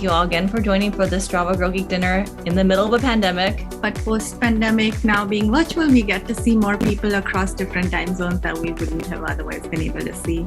thank you all again for joining for the Strava Girl Geek dinner in the middle of a pandemic. But post-pandemic, now being virtual, we get to see more people across different time zones that we wouldn't have otherwise been able to see.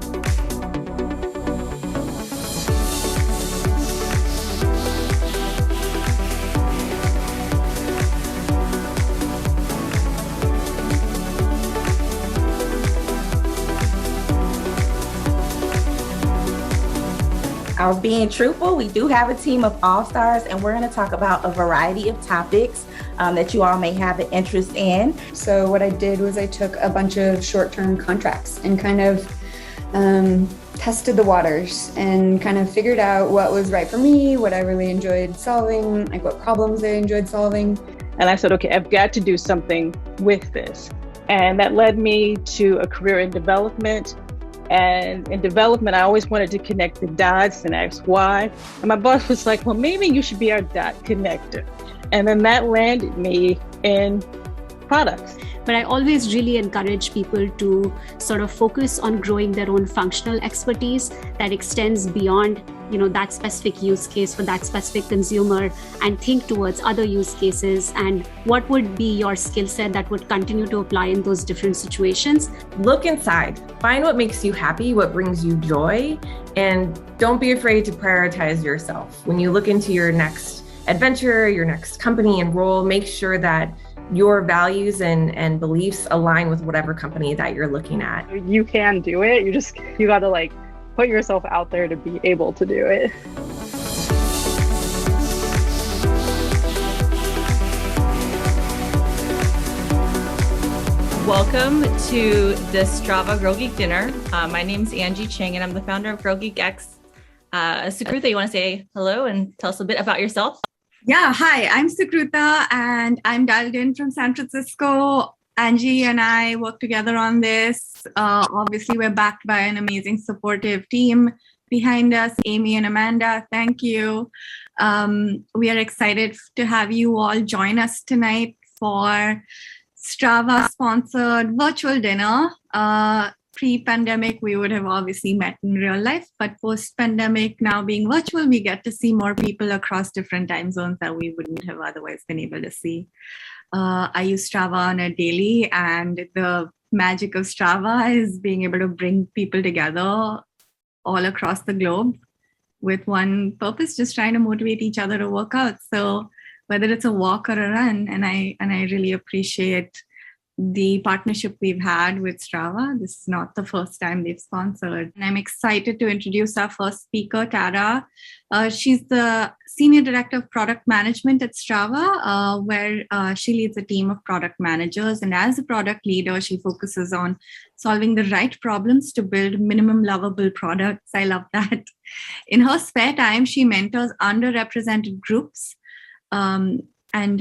Our being truthful, we do have a team of all-stars, and we're going to talk about a variety of topics that you all may have an interest in. So what I did was I took a bunch of short-term contracts and kind of tested the waters and kind of figured out what was right for me, what I really enjoyed solving, like what problems I enjoyed solving. And I said, okay, I've got to do something with this. And that led me to a career in development. And in development, I always wanted to connect the dots and ask why. And my boss was like, well, maybe you should be our dot connector. And then that landed me in products. But I always really encourage people to sort of focus on growing their own functional expertise that extends beyond, that specific use case for that specific consumer, and think towards other use cases and what would be your skill set that would continue to apply in those different situations. Look inside, find what makes you happy, what brings you joy, and don't be afraid to prioritize yourself. When you look into your next adventure, your next company and role, make sure that your values and beliefs align with whatever company that you're looking at. You can do it. You got to put yourself out there to be able to do it. Welcome to the Strava Girl Geek dinner. My name's Angie Chang, and I'm the founder of Girl Geek X. Sukrita, you want to say hello and tell us a bit about yourself? Yeah, hi, I'm Sukrita, and I'm dialed in from San Francisco. Angie and I work together on this. Obviously, we're backed by an amazing supportive team behind us, Amy and Amanda. Thank you. We are excited to have you all join us tonight for Strava-sponsored virtual dinner. Pre-pandemic, we would have obviously met in real life, but post-pandemic, now being virtual, we get to see more people across different time zones that we wouldn't have otherwise been able to see. I use Strava on a daily, and the magic of Strava is being able to bring people together all across the globe with one purpose, just trying to motivate each other to work out. So whether it's a walk or a run, and I really appreciate the partnership we've had with Strava. This is not the first time they've sponsored. And I'm excited to introduce our first speaker, Tara. She's the Senior Director of Product Management at Strava, where she leads a team of product managers. And as a product leader, she focuses on solving the right problems to build minimum lovable products. I love that. In her spare time, she mentors underrepresented groups and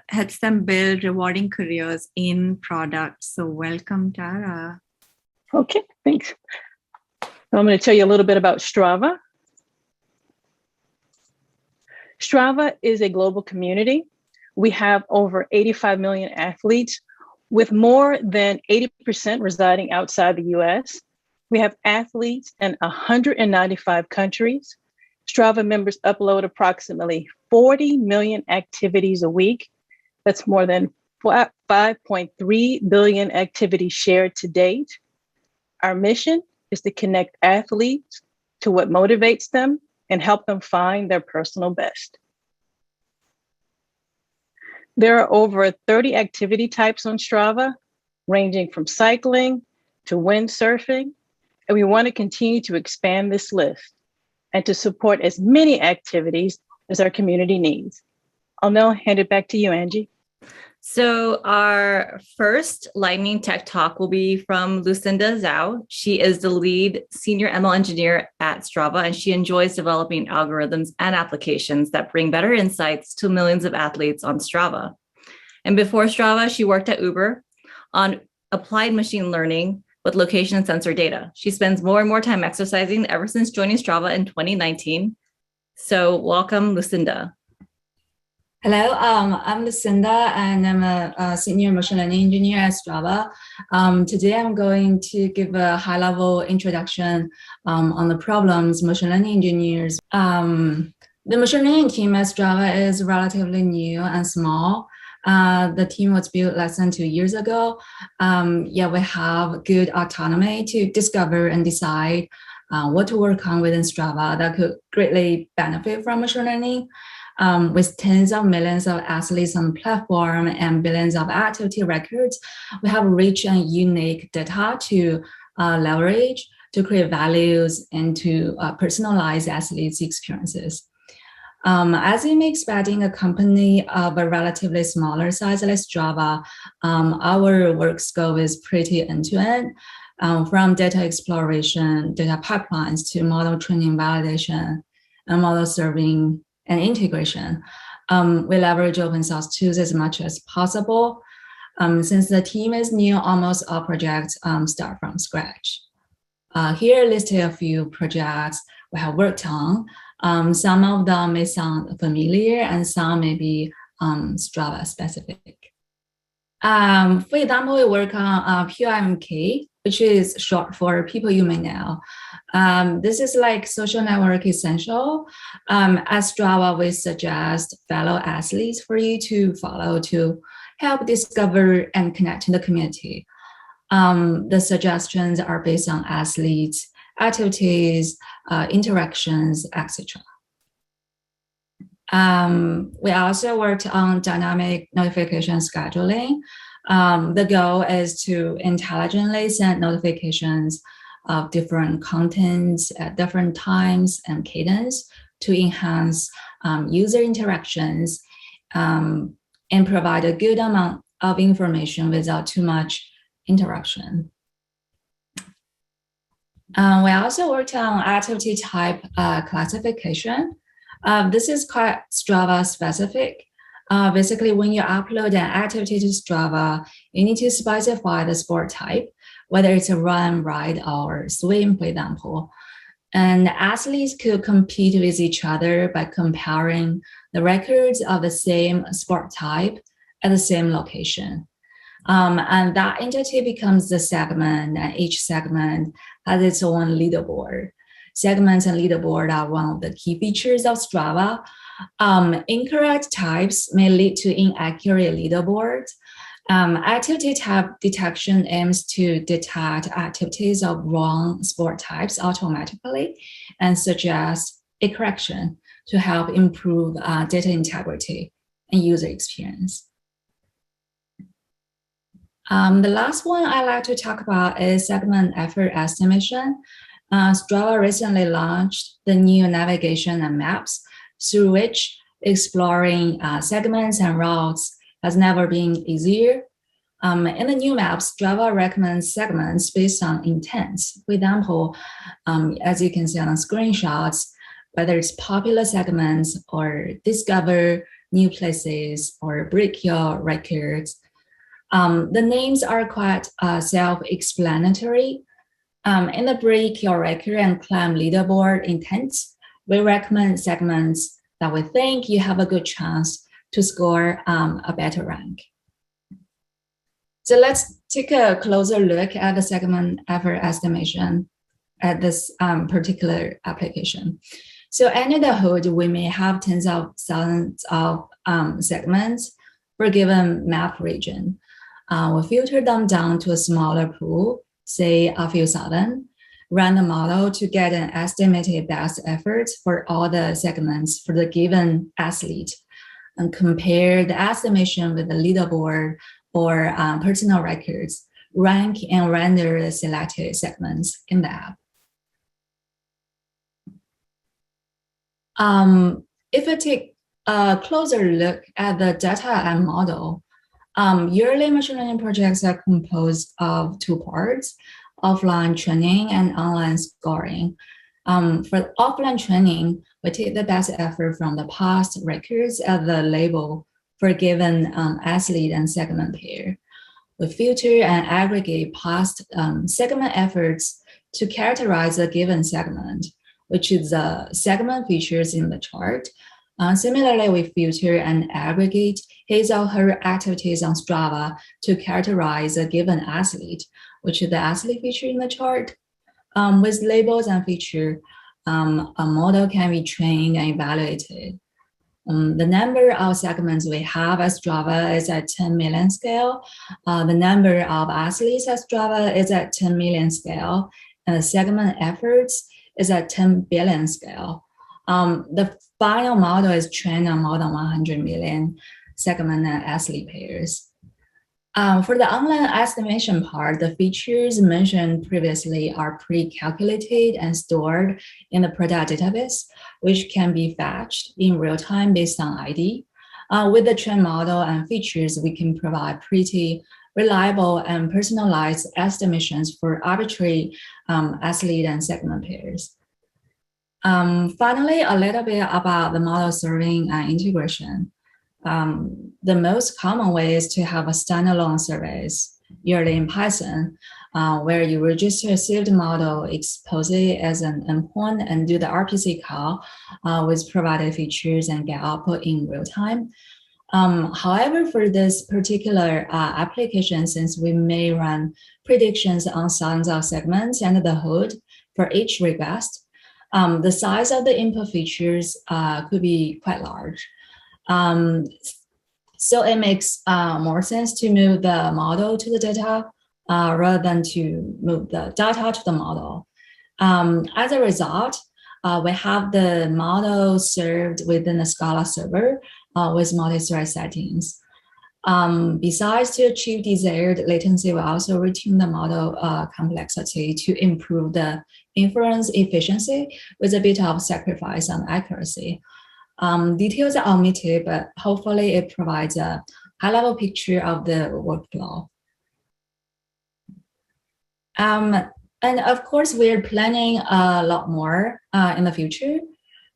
helps them build rewarding careers in products. So welcome, Tara. Okay, thanks. I'm going to tell you a little bit about Strava. Strava is a global community. We have over 85 million athletes, with more than 80% residing outside the US. We have athletes in 195 countries. Strava members upload approximately 40 million activities a week. That's more than 5.3 billion activities shared to date. Our mission is to connect athletes to what motivates them and help them find their personal best. There are over 30 activity types on Strava, ranging from cycling to windsurfing, and we want to continue to expand this list and to support as many activities as our community needs. I'll now hand it back to you, Angie. So our first lightning tech talk will be from Lucinda Zhao. She is the lead senior ML engineer at Strava, and she enjoys developing algorithms and applications that bring better insights to millions of athletes on Strava. And before Strava, she worked at Uber on applied machine learning with location and sensor data. She spends more and more time exercising ever since joining Strava in 2019. So welcome, Lucinda. Hello, I'm Lucinda, and I'm a senior machine learning engineer at Strava. Today, I'm going to give a high-level introduction on the problems machine learning engineers The machine learning team at Strava is relatively new and small. The team was built less than 2 years ago. We have good autonomy to discover and decide what to work on within Strava that could greatly benefit from machine learning. With tens of millions of athletes on the platform and billions of activity records, we have rich and unique data to leverage to create values and to personalize athletes' experiences. As you may expect in a company of a relatively smaller size like Strava, our work scope is pretty end-to-end, from data exploration, data pipelines to model training validation, and model serving and integration. We leverage open source tools as much as possible. Since the team is new, almost all projects start from scratch. Here listed a few projects we have worked on. Some of them may sound familiar and some may be Strava specific. For example, we work on PUMK, which is short for people you may know. This is like social network essential. At Strava, we suggest fellow athletes for you to follow to help discover and connect in the community. The suggestions are based on athletes, activities, interactions, etc. We also worked on dynamic notification scheduling. The goal is to intelligently send notifications of different contents at different times and cadence to enhance user interactions and provide a good amount of information without too much interruption. We also worked on activity type classification. This is quite Strava specific. Basically, when you upload an activity to Strava, you need to specify the sport type, whether it's a run, ride, or swim, for example. And athletes could compete with each other by comparing the records of the same sport type at the same location. And that entity becomes the segment, and each segment has its own leaderboard. Segments and leaderboard are one of the key features of Strava. Incorrect types may lead to inaccurate leaderboards. Activity type detection aims to detect activities of wrong sport types automatically and suggest a correction to help improve data integrity and user experience. The last one I like to talk about is segment effort estimation. Strava recently launched the new navigation and maps through which exploring segments and routes has never been easier. In the new maps, Strava recommends segments based on intents. For example, as you can see on the screenshots, whether it's popular segments or discover new places or break your records. The names are quite self-explanatory. In the break your record and climb leaderboard intents, we recommend segments that we think you have a good chance to score a better rank. So let's take a closer look at the segment effort estimation at this particular application. So under the hood, we may have tens of thousands of segments for a given map region. We filter them down to a smaller pool, say a few thousand, run the model to get an estimated best effort for all the segments for the given athlete, and compare the estimation with the leaderboard or personal records, rank and render the selected segments in the app. If we take a closer look at the data and model, yearly machine learning projects are composed of two parts, offline training and online scoring. For offline training, we take the best effort from the past records as the label for a given athlete and segment pair. We filter and aggregate past segment efforts to characterize a given segment, which is the segment features in the chart. Similarly, we filter and aggregate his or her activities on Strava to characterize a given athlete, which is the athlete feature in the chart. With labels and feature, a model can be trained and evaluated. The number of segments we have at Strava is at 10 million scale. The number of athletes at Strava is at 10 million scale. And the segment efforts is at 10 billion scale. The final model is trained on more than 100 million segment and athlete pairs. For the online estimation part, the features mentioned previously are pre-calculated and stored in the product database, which can be fetched in real time based on ID. With the trained model and features, we can provide pretty reliable and personalized estimations for arbitrary athlete and segment pairs. Finally, a little bit about the model serving and integration. The most common way is to have a standalone service, usually in Python, where you register a saved model, expose it as an endpoint, and do the RPC call with provided features and get output in real time. However, for this particular application, since we may run predictions on thousands of segments under the hood for each request, the size of the input features could be quite large. So it makes more sense to move the model to the data rather than to move the data to the model. As a result, we have the model served within the Scala server with multi-thread settings. Besides, to achieve desired latency, we also retune the model complexity to improve the inference efficiency with a bit of sacrifice on accuracy. Details are omitted, but hopefully it provides a high-level picture of the workflow. And of course, we're planning a lot more in the future.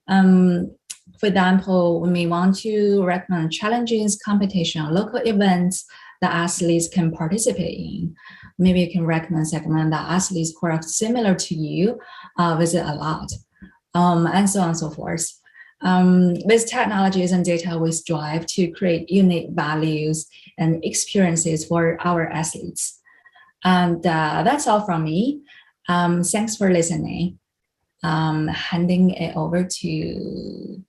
For example, we may want to recommend challenges, competition, local events that athletes can participate in. Maybe you can recommend segment that athletes who are similar to you visit a lot, and so on and so forth. With technologies and data, we strive to create unique values and experiences for our athletes. And that's all from me. Thanks for listening. Handing it over to...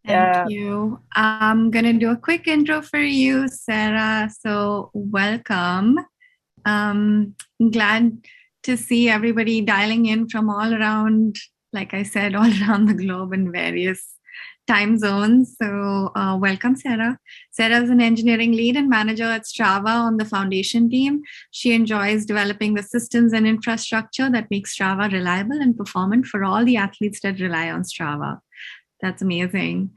Thank you. I'm going to do a quick intro for you, Sara. So welcome. Glad to see everybody dialing in from all around, like I said, all around the globe in various time zones. So welcome, Sara. Sara is an engineering lead and manager at Strava on the foundation team. She enjoys developing the systems and infrastructure that makes Strava reliable and performant for all the athletes that rely on Strava. That's amazing.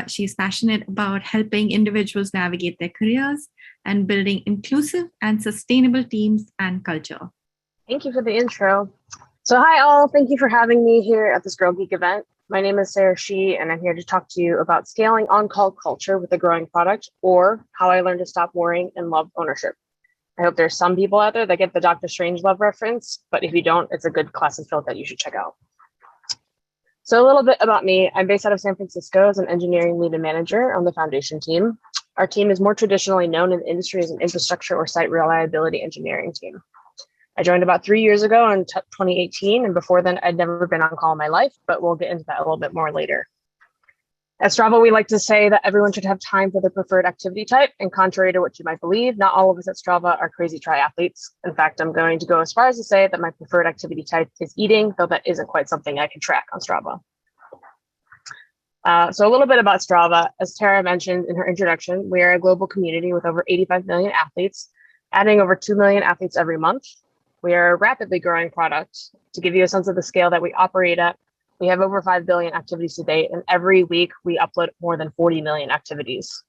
She's passionate about helping individuals navigate their careers and building inclusive and sustainable teams and culture. Thank you for the intro. So hi all, thank you for having me here at this Girl Geek event. My name is Sara Shi, and I'm here to talk to you about scaling on-call culture with a growing product, or how I learned to stop worrying and love ownership. I hope there's some people out there that get the Dr. Strangelove reference, but if you don't, it's a good classic film that you should check out. So a little bit about me. I'm based out of San Francisco as an engineering lead and manager on the foundation team. Our team is more traditionally known in the industry as an infrastructure or site reliability engineering team. I joined about 3 years ago in 2018, and before then I'd never been on call in my life, but we'll get into that a little bit more later. At Strava, we like to say that everyone should have time for their preferred activity type, and contrary to what you might believe, not all of us at Strava are crazy triathletes. In fact, I'm going to go as far as to say that my preferred activity type is eating, though that isn't quite something I can track on Strava. So a little bit about Strava. As Tara mentioned in her introduction, we are a global community with over 85 million athletes, adding over 2 million athletes every month. We are a rapidly growing product. To give you a sense of the scale that we operate at, we have over 5 billion activities to date, and every week we upload more than 40 million activities.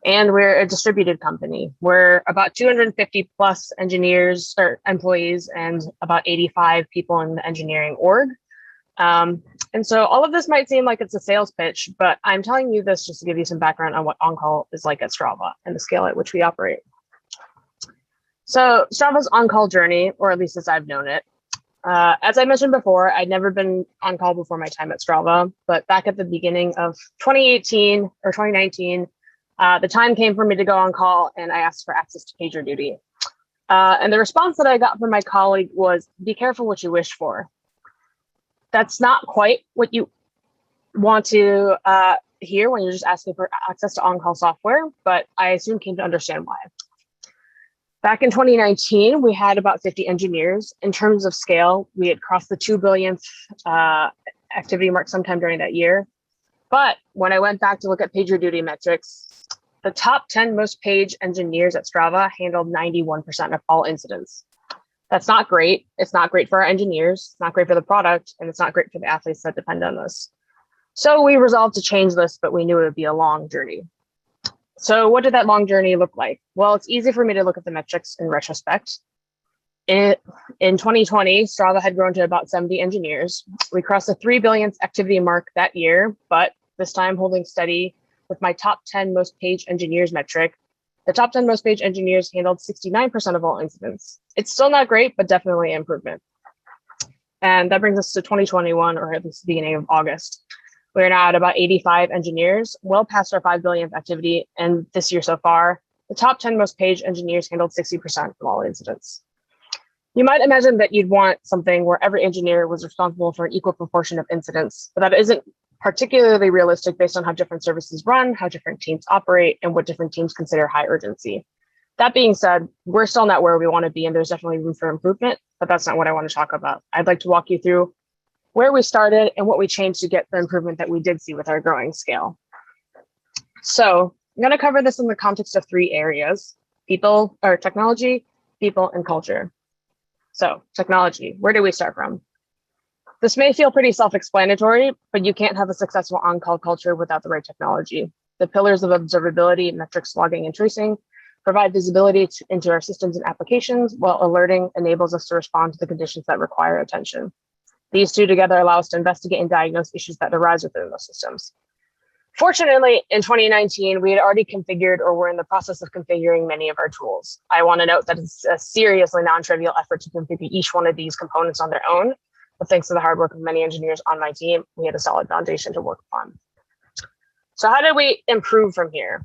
And we're a distributed company. We're about 250 plus engineers or employees and about 85 people in the engineering org. And so all of this might seem like it's a sales pitch, but I'm telling you this just to give you some background on what Oncall is like at Strava and the scale at which we operate. So Strava's on-call journey, or at least as I've known it, as I mentioned before, I'd never been on call before my time at Strava, but back at the beginning of 2018 or 2019, the time came for me to go on call, and I asked for access to pager duty. And the response that I got from my colleague was, "Be careful what you wish for." That's not quite what you want to hear when you're just asking for access to on-call software, but I soon came to understand why. Back in 2019, we had about 50 engineers. In terms of scale, we had crossed the 2 billionth activity mark sometime during that year. But when I went back to look at PagerDuty metrics, the top 10 most page engineers at Strava handled 91% of all incidents. That's not great. It's not great for our engineers. It's not great for the product, and it's not great for the athletes that depend on this. So we resolved to change this, but we knew it would be a long journey. So what did that long journey look like? Well, it's easy for me to look at the metrics in retrospect. In 2020, Strava had grown to about 70 engineers. We crossed the 3 billionth activity mark that year, but this time holding steady with my top 10 most page engineers metric. The top 10 most page engineers handled 69% of all incidents. It's still not great, but definitely an improvement. And that brings us to 2021, or at least the beginning of August. We're now at about 85 engineers, well past our 5 billionth activity. And this year so far, the top 10 most page engineers handled 60% of all incidents. You might imagine that you'd want something where every engineer was responsible for an equal proportion of incidents, but that isn't particularly realistic based on how different services run, how different teams operate, and what different teams consider high urgency. That being said, we're still not where we want to be, and there's definitely room for improvement, but that's not what I want to talk about. I'd like to walk you through where we started and what we changed to get the improvement that we did see with our growing scale. So I'm going to cover this in the context of 3 areas: people, or technology, people, and culture. So technology, where do we start from? This may feel pretty self-explanatory, but you can't have a successful on-call culture without the right technology. The pillars of observability, metrics, logging, and tracing provide visibility into our systems and applications, while alerting enables us to respond to the conditions that require attention. These two together allow us to investigate and diagnose issues that arise within those systems. Fortunately, in 2019, we had already configured or were in the process of configuring many of our tools. I want to note that it's a seriously non-trivial effort to configure each one of these components on their own, but thanks to the hard work of many engineers on my team, we had a solid foundation to work upon. So how did we improve from here?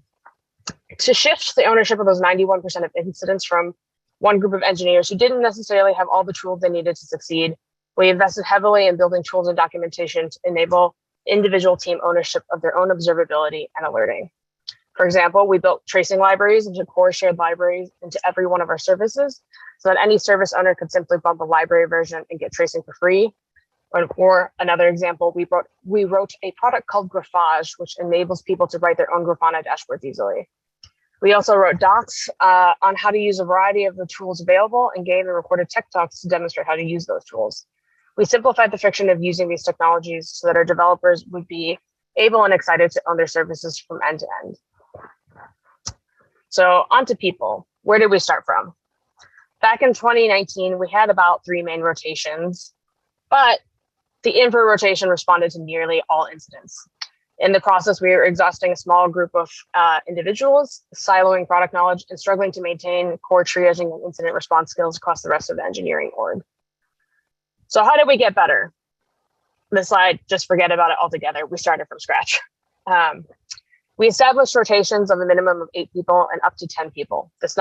To shift the ownership of those 91% of incidents from one group of engineers who didn't necessarily have all the tools they needed to succeed, we invested heavily in building tools and documentation to enable individual team ownership of their own observability and alerting. For example, we built tracing libraries into core shared libraries into every one of our services so that any service owner could simply bump a library version and get tracing for free. Or another example, we wrote a product called Graphage, which enables people to write their own Grafana dashboards easily. We also wrote docs on how to use a variety of the tools available and gave and recorded tech talks to demonstrate how to use those tools. We simplified the friction of using these technologies so that our developers would be able and excited to own their services from end to end. So on to people. Where did we start from? Back in 2019, we had about 3 main rotations, but the infra rotation responded to nearly all incidents. In the process, we were exhausting a small group of individuals, siloing product knowledge, and struggling to maintain core triaging and incident response skills across the rest of the engineering org. So how did we get better? This slide, just forget about it altogether. We started from scratch. We established rotations of a minimum of 8 people and up to 10 people. These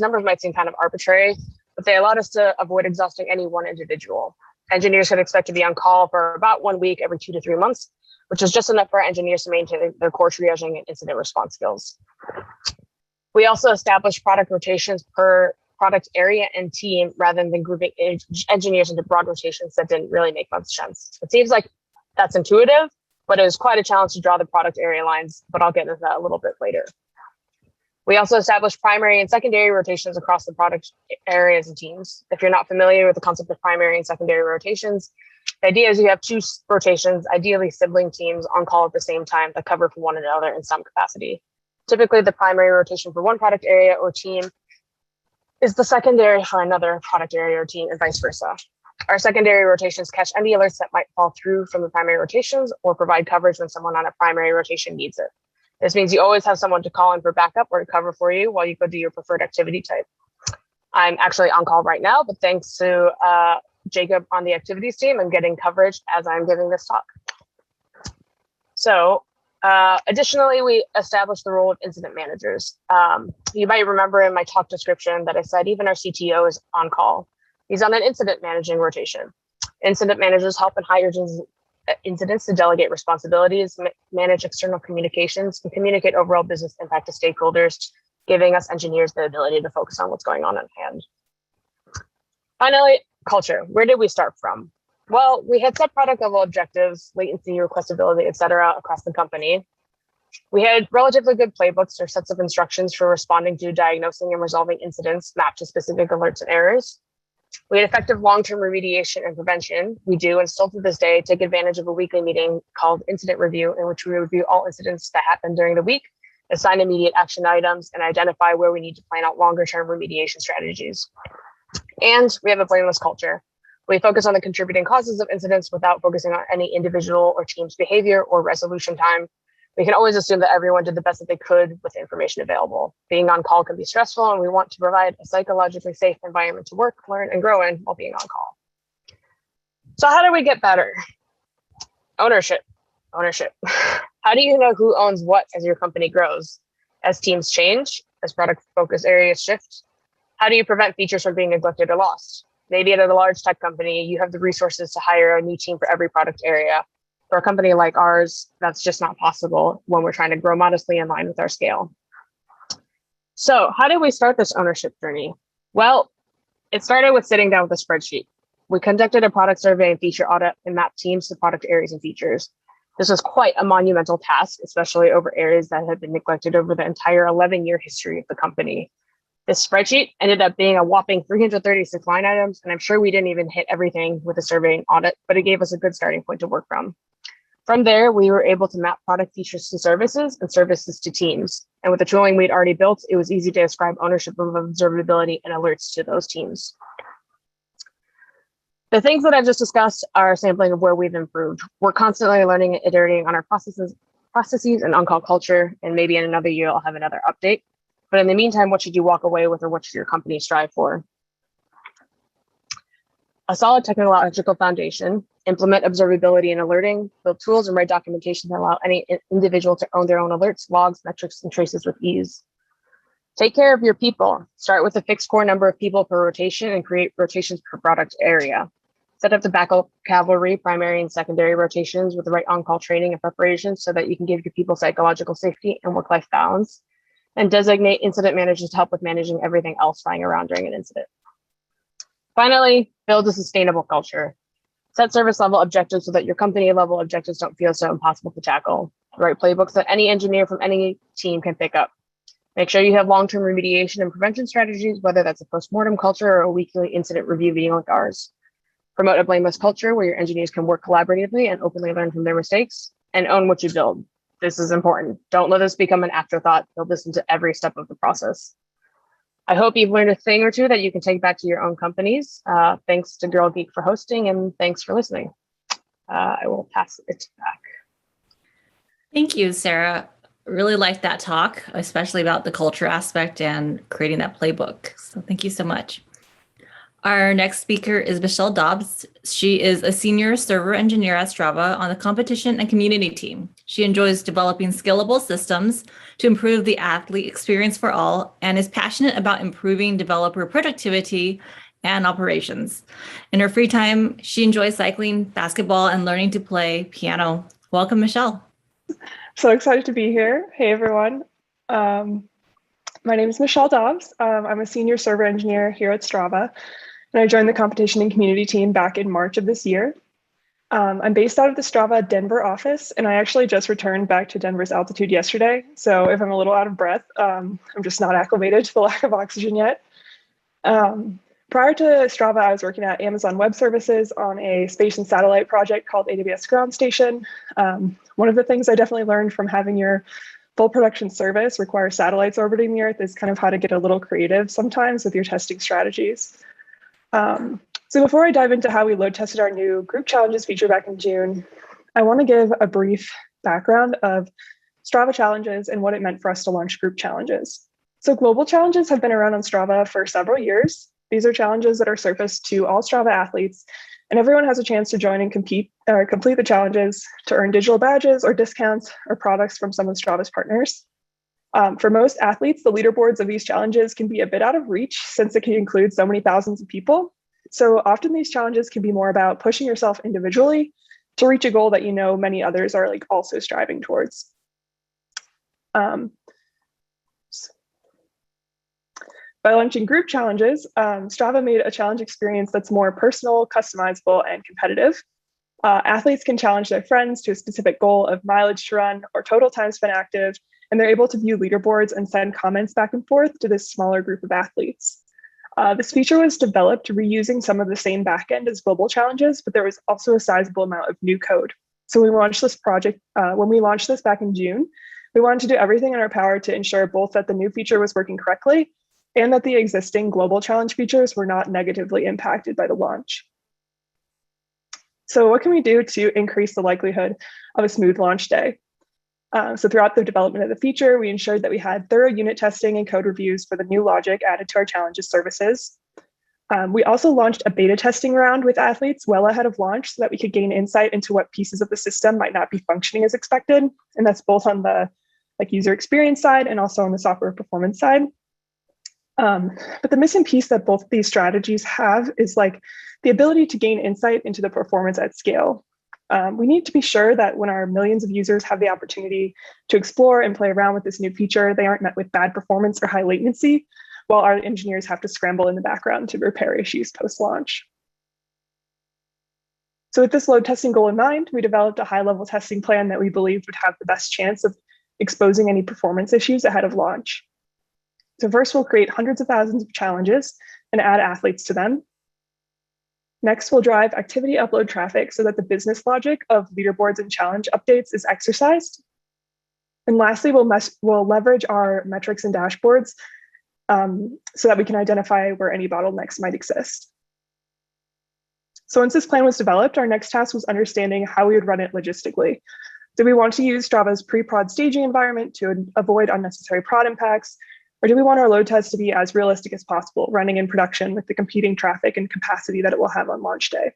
numbers might seem kind of arbitrary, but they allowed us to avoid exhausting any one individual. Engineers could expect to be on call for about 1 week every 2 to 3 months, which is just enough for our engineers to maintain their core triaging and incident response skills. We also established product rotations per product area and team rather than grouping engineers into broad rotations that didn't really make much sense. It seems like that's intuitive, but it was quite a challenge to draw the product area lines, but I'll get into that a little bit later. We also established primary and secondary rotations across the product areas and teams. If you're not familiar with the concept of primary and secondary rotations, the idea is you have 2 rotations, ideally sibling teams, on call at the same time that cover for one another in some capacity. Typically, the primary rotation for one product area or team is the secondary for another product area or team, and vice versa. Our secondary rotations catch any alerts that might fall through from the primary rotations or provide coverage when someone on a primary rotation needs it. This means you always have someone to call in for backup or to cover for you while you go do your preferred activity type. I'm actually on call right now, but thanks to Jacob on the activities team, I'm getting coverage as I'm giving this talk. So additionally, we established the role of incident managers. You might remember in my talk description that I said even our CTO is on call. He's on an incident managing rotation. Incident managers help in high incidents to delegate responsibilities, manage external communications, and communicate overall business impact to stakeholders, giving us engineers the ability to focus on what's going on at hand. Finally, culture. Where did we start from? Well, we had set product level objectives, latency, requestability, et cetera, across the company. We had relatively good playbooks or sets of instructions for responding to, diagnosing, and resolving incidents mapped to specific alerts and errors. We had effective long-term remediation and prevention. We do, and still to this day, take advantage of a weekly meeting called Incident Review, in which we review all incidents that happen during the week, assign immediate action items, and identify where we need to plan out longer-term remediation strategies. And we have a blameless culture. We focus on the contributing causes of incidents without focusing on any individual or team's behavior or resolution time. We can always assume that everyone did the best that they could with the information available. Being on call can be stressful, and we want to provide a psychologically safe environment to work, learn, and grow in while being on call. So how do we get better? Ownership. How do you know who owns what as your company grows? As teams change, as product focus areas shift? How do you prevent features from being neglected or lost? Maybe at a large tech company, you have the resources to hire a new team for every product area. For a company like ours, that's just not possible when we're trying to grow modestly in line with our scale. So how did we start this ownership journey? Well, it started with sitting down with a spreadsheet. We conducted a product survey and feature audit and mapped teams to product areas and features. This was quite a monumental task, especially over areas that had been neglected over the entire 11-year history of the company. This spreadsheet ended up being a whopping 336 line items, and I'm sure we didn't even hit everything with the survey and audit, but it gave us a good starting point to work from. From there, we were able to map product features to services and services to teams. And with the tooling we'd already built, it was easy to ascribe ownership of observability and alerts to those teams. The things that I've just discussed are a sampling of where we've improved. We're constantly learning and iterating on our processes and on-call culture, and maybe in another year, I'll have another update. But in the meantime, what should you walk away with, or what should your company strive for? A solid technological foundation, implement observability and alerting, build tools and write documentation that allow any individual to own their own alerts, logs, metrics, and traces with ease. Take care of your people. Start with a fixed core number of people per rotation and create rotations per product area. Set up the backup cavalry, primary and secondary rotations with the right on-call training and preparation so that you can give your people psychological safety and work-life balance. And designate incident managers to help with managing everything else flying around during an incident. Finally, build a sustainable culture. Set service level objectives so that your company level objectives don't feel so impossible to tackle. Write playbooks that any engineer from any team can pick up. Make sure you have long-term remediation and prevention strategies, whether that's a post-mortem culture or a weekly incident review meeting like ours. Promote a blameless culture where your engineers can work collaboratively and openly learn from their mistakes, and own what you build. This is important. Don't let this become an afterthought. Build this into every step of the process. I hope you've learned a thing or two that you can take back to your own companies. Thanks to Girl Geek for hosting, and thanks for listening. I will pass it back. Thank you, Sarah. Really liked that talk, especially about the culture aspect and creating that playbook. So thank you so much. Our next speaker is Michelle Dobbs. She is a senior server engineer at Strava on the competition and community team. She enjoys developing scalable systems to improve the athlete experience for all and is passionate about improving developer productivity and operations. In her free time, she enjoys cycling, basketball, and learning to play piano. Welcome, Michelle. So excited to be here. Hey, everyone. My name is Michelle Dobbs. I'm a senior server engineer here at Strava, and I joined the competition and community team back in March of this year. I'm based out of the Strava Denver office, and I actually just returned back to Denver's altitude yesterday. So if I'm a little out of breath, I'm just not acclimated to the lack of oxygen yet. Prior to Strava, I was working at Amazon Web Services on a space and satellite project called AWS Ground Station. One of the things I definitely learned from having your full production service require satellites orbiting the Earth is kind of how to get a little creative sometimes with your testing strategies. So before I dive into how we load tested our new group challenges feature back in June, I want to give a brief background of Strava challenges and what it meant for us to launch group challenges. So global challenges have been around on Strava for several years. These are challenges that are surfaced to all Strava athletes, and everyone has a chance to join and complete the challenges to earn digital badges or discounts or products from some of Strava's partners. For most athletes, the leaderboards of these challenges can be a bit out of reach since it can include so many thousands of people. So often these challenges can be more about pushing yourself individually to reach a goal that you know many others are like also striving towards. By launching group challenges, Strava made a challenge experience that's more personal, customizable, and competitive. Athletes can challenge their friends to a specific goal of mileage to run or total time spent active, and they're able to view leaderboards and send comments back and forth to this smaller group of athletes. This feature was developed reusing some of the same backend as global challenges, but there was also a sizable amount of new code. So we launched this project, when we launched this back in June, we wanted to do everything in our power to ensure both that the new feature was working correctly and that the existing global challenge features were not negatively impacted by the launch. So what can we do to increase the likelihood of a smooth launch day? So throughout the development of the feature, we ensured that we had thorough unit testing and code reviews for the new logic added to our challenges services. We also launched a beta testing round with athletes well ahead of launch so that we could gain insight into what pieces of the system might not be functioning as expected. And that's both on the user experience side and also on the software performance side. But the missing piece that both of these strategies have is the ability to gain insight into the performance at scale. We need to be sure that when our millions of users have the opportunity to explore and play around with this new feature, they aren't met with bad performance or high latency, while our engineers have to scramble in the background to repair issues post-launch. So with this load testing goal in mind, we developed a high-level testing plan that we believed would have the best chance of exposing any performance issues ahead of launch. So first, we'll create hundreds of thousands of challenges and add athletes to them. Next, we'll drive activity upload traffic so that the business logic of leaderboards and challenge updates is exercised. And lastly, we'll leverage our metrics and dashboards so that we can identify where any bottlenecks might exist. So once this plan was developed, our next task was understanding how we would run it logistically. Do we want to use Strava's pre-prod staging environment to avoid unnecessary prod impacts? Or do we want our load test to be as realistic as possible, running in production with the competing traffic and capacity that it will have on launch day?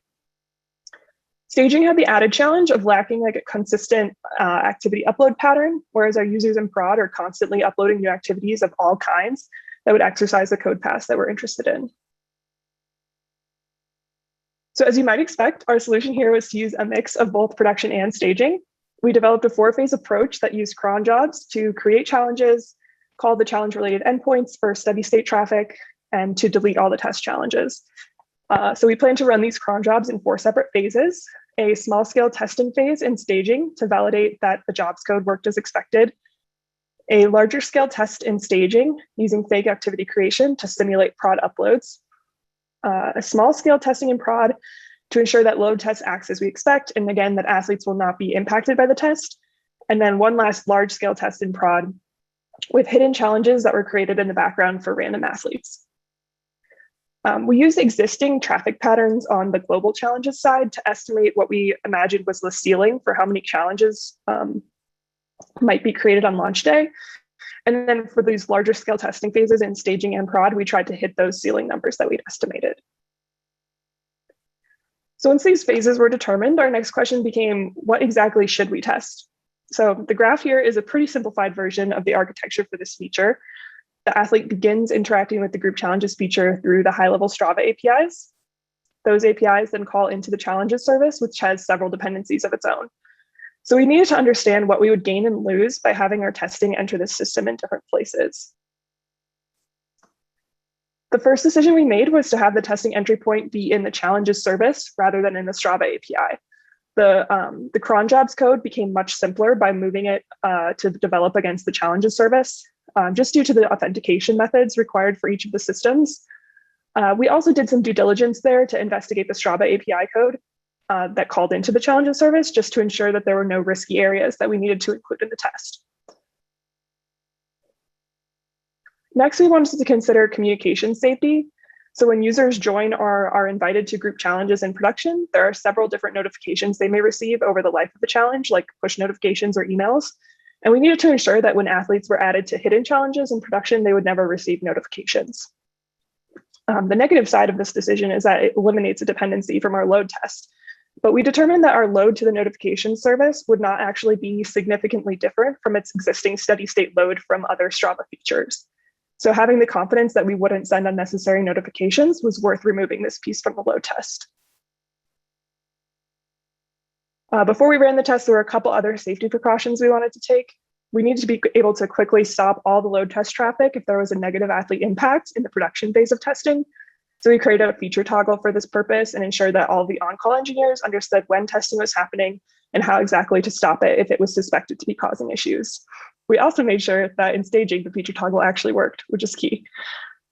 Staging had the added challenge of lacking a consistent activity upload pattern, whereas our users in prod are constantly uploading new activities of all kinds that would exercise the code paths that we're interested in. So as you might expect, our solution here was to use a mix of both production and staging. We developed a 4-phase approach that used cron jobs to create challenges, call the challenge-related endpoints for steady-state traffic, and to delete all the test challenges. So we plan to run these cron jobs in 4 separate phases: a small-scale testing phase in staging to validate that the jobs code worked as expected, a larger-scale test in staging using fake activity creation to simulate prod uploads, a small-scale testing in prod to ensure that load test acts as we expect, and again, that athletes will not be impacted by the test, and then one last large-scale test in prod with hidden challenges that were created in the background for random athletes. We used existing traffic patterns on the global challenges side to estimate what we imagined was the ceiling for how many challenges might be created on launch day. And then for these larger scale testing phases in staging and prod, we tried to hit those ceiling numbers that we'd estimated. So once these phases were determined, our next question became, what exactly should we test? So the graph here is a pretty simplified version of the architecture for this feature. The athlete begins interacting with the group challenges feature through the high-level Strava APIs. Those APIs then call into the challenges service, which has several dependencies of its own. So we needed to understand what we would gain and lose by having our testing enter the system in different places. The first decision we made was to have the testing entry point be in the challenges service rather than in the Strava API. The cron jobs code became much simpler by moving it to develop against the challenges service, just due to the authentication methods required for each of the systems. We also did some due diligence there to investigate the Strava API code that called into the challenges service, just to ensure that there were no risky areas that we needed to include in the test. Next, we wanted to consider communication safety. So when users join or are invited to group challenges in production, there are several different notifications they may receive over the life of the challenge, like push notifications or emails. And we needed to ensure that when athletes were added to hidden challenges in production, they would never receive notifications. The negative side of this decision is that it eliminates a dependency from our load test. But we determined that our load to the notification service would not actually be significantly different from its existing steady state load from other Strava features. So having the confidence that we wouldn't send unnecessary notifications was worth removing this piece from the load test. Before we ran the test, there were a couple other safety precautions we wanted to take. We needed to be able to quickly stop all the load test traffic if there was a negative athlete impact in the production phase of testing. So we created a feature toggle for this purpose and ensured that all the on-call engineers understood when testing was happening and how exactly to stop it if it was suspected to be causing issues. We also made sure that in staging, the feature toggle actually worked, which is key.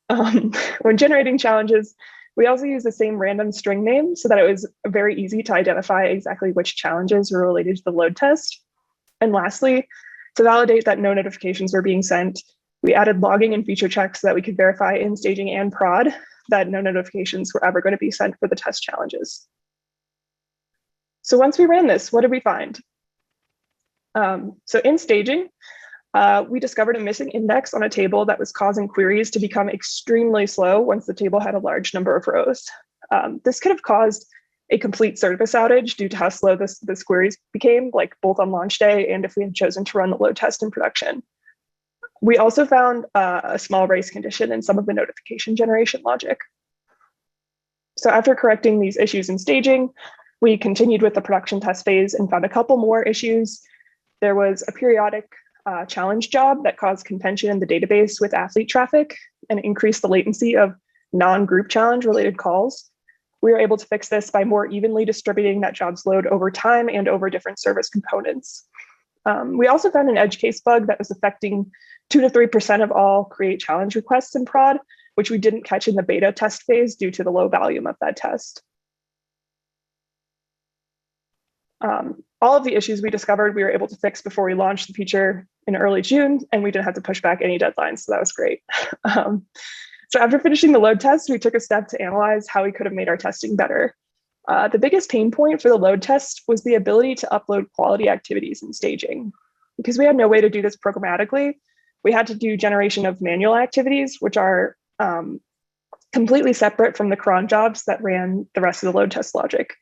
When generating challenges, we also used the same random string name so that it was very easy to identify exactly which challenges were related to the load test. And lastly, to validate that no notifications were being sent, we added logging and feature checks so that we could verify in staging and prod that no notifications were ever going to be sent for the test challenges. So once we ran this, what did we find? So in staging, we discovered a missing index on a table that was causing queries to become extremely slow once the table had a large number of rows. This could have caused a complete service outage due to how slow this queries became, like both on launch day and if we had chosen to run the load test in production. We also found a small race condition in some of the notification generation logic. So after correcting these issues in staging, we continued with the production test phase and found a couple more issues. There was a periodic challenge job that caused contention in the database with athlete traffic and increased the latency of non-group challenge related calls. We were able to fix this by more evenly distributing that job's load over time and over different service components. We also found an edge case bug that was affecting 2 to 3% of all create challenge requests in prod, which we didn't catch in the beta test phase due to the low volume of that test. All of the issues we discovered, we were able to fix before we launched the feature in early June, and we didn't have to push back any deadlines, so that was great. So after finishing the load test, we took a step to analyze how we could have made our testing better. The biggest pain point for the load test was the ability to upload quality activities in staging. Because we had no way to do this programmatically, we had to do generation of manual activities, which are completely separate from the cron jobs that ran the rest of the load test logic.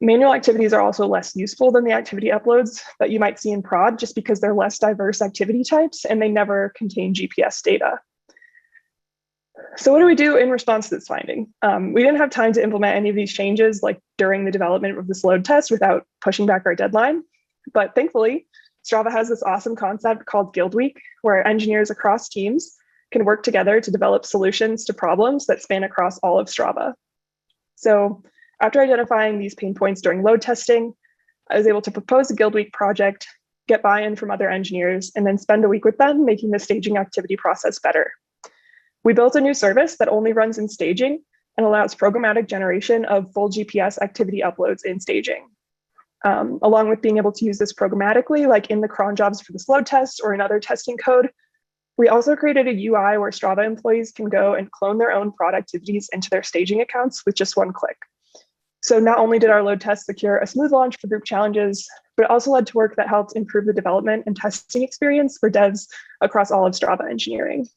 Manual activities are also less useful than the activity uploads that you might see in prod just because they're less diverse activity types and they never contain GPS data. So what do we do in response to this finding? We didn't have time to implement any of these changes like during the development of this load test without pushing back our deadline. But thankfully, Strava has this awesome concept called Guild Week, where engineers across teams can work together to develop solutions to problems that span across all of Strava. So after identifying these pain points during load testing, I was able to propose a Guild Week project, get buy-in from other engineers, and then spend a week with them making the staging activity process better. We built a new service that only runs in staging and allows programmatic generation of full GPS activity uploads in staging. Along with being able to use this programmatically, like in the cron jobs for this load test or in other testing code, we also created a UI where Strava employees can go and clone their own prod activities into their staging accounts with just one click. So not only did our load test secure a smooth launch for group challenges, but it also led to work that helped improve the development and testing experience for devs across all of Strava engineering.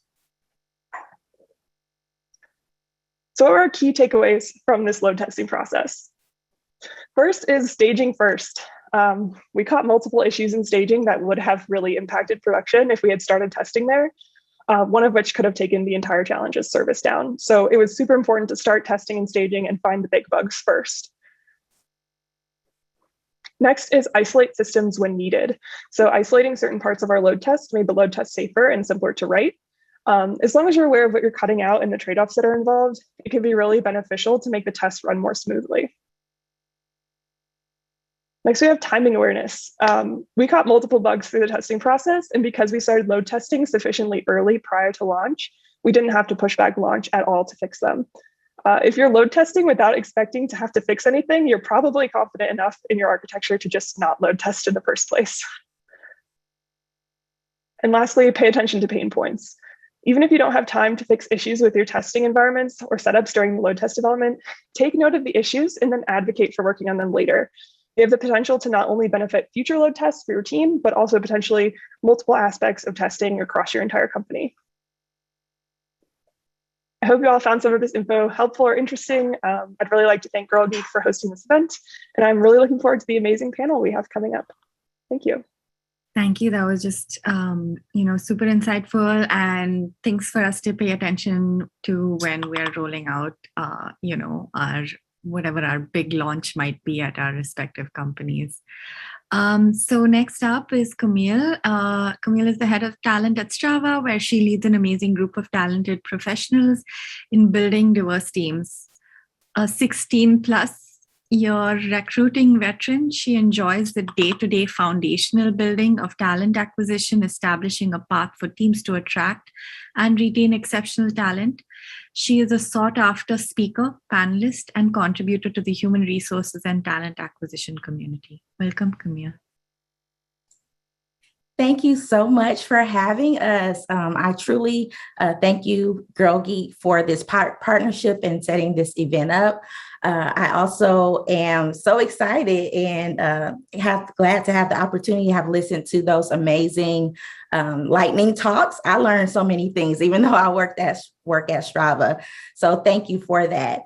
So what were our key takeaways from this load testing process? First is staging first. We caught multiple issues in staging that would have really impacted production if we had started testing there, one of which could have taken the entire challenges service down. So it was super important to start testing and staging and find the big bugs first. Next is isolate systems when needed. So isolating certain parts of our load test made the load test safer and simpler to write. As long as you're aware of what you're cutting out and the trade-offs that are involved, it can be really beneficial to make the test run more smoothly. Next, we have timing awareness. We caught multiple bugs through the testing process, and because we started load testing sufficiently early prior to launch, we didn't have to push back launch at all to fix them. If you're load testing without expecting to have to fix anything, you're probably confident enough in your architecture to just not load test in the first place. And lastly, pay attention to pain points. Even if you don't have time to fix issues with your testing environments or setups during the load test development, take note of the issues and then advocate for working on them later. You have the potential to not only benefit future load tests for your team, but also potentially multiple aspects of testing across your entire company. I hope you all found some of this info helpful or interesting. I'd really like to thank Girl Geek for hosting this event, and I'm really looking forward to the amazing panel we have coming up. Thank you. Thank you. That was just, super insightful and things for us to pay attention to when we're rolling out, our whatever our big launch might be at our respective companies. So next up is Camille. Camille is the head of talent at Strava, where she leads an amazing group of talented professionals in building diverse teams. A 16 plus year recruiting veteran, she enjoys the day-to-day foundational building of talent acquisition, establishing a path for teams to attract and retain exceptional talent. She is a sought-after speaker, panelist, and contributor to the human resources and talent acquisition community. Welcome, Camille. Thank you so much for having us. I truly thank you, Girl Geek, for this partnership and setting this event up. I also am so excited and glad to have the opportunity to have listened to those amazing lightning talks. I learned so many things, even though I work at Strava. So thank you for that.